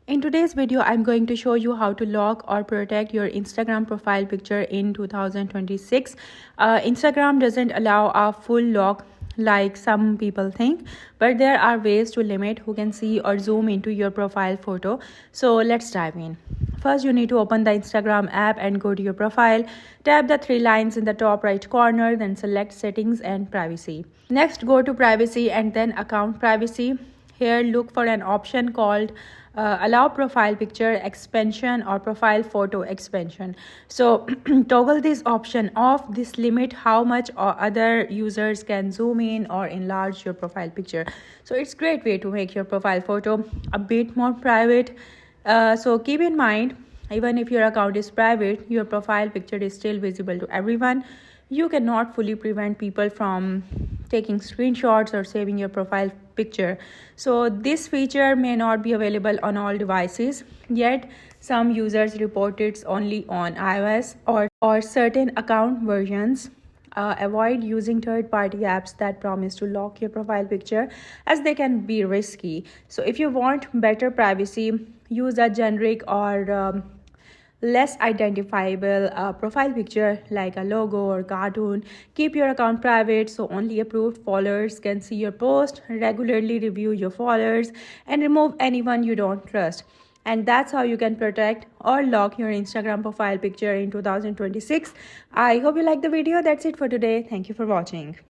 In today's video, I'm going to show you how to lock or protect your Instagram profile picture in 2026. Instagram doesn't allow a full lock like some people think, but there are ways to limit who can see or zoom into your profile photo. So let's dive in. First, you need to open the Instagram app and go to your profile. Tap the three lines in the top right corner, then select settings and privacy. Next, go to privacy and then account privacy. Here, look for an option called allow profile picture expansion or profile photo expansion. So toggle this option off. This limit how much other users can zoom in or enlarge your profile picture. So it's a great way to make your profile photo a bit more private. So keep in mind, even if your account is private, your profile picture is still visible to everyone. You cannot fully prevent people from taking screenshots or saving your profile picture. So this feature may not be available on all devices, yet some users report it's only on iOS or certain account versions. Avoid using third-party apps that promise to lock your profile picture, as they can be risky. So if you want better privacy, use a generic or less identifiable profile picture like a logo or cartoon. Keep your account private so only approved followers can see your post. Regularly review your followers and remove anyone you don't trust. And that's how you can protect or lock your Instagram profile picture in 2026. I hope you like the video. That's it for today. Thank you for watching.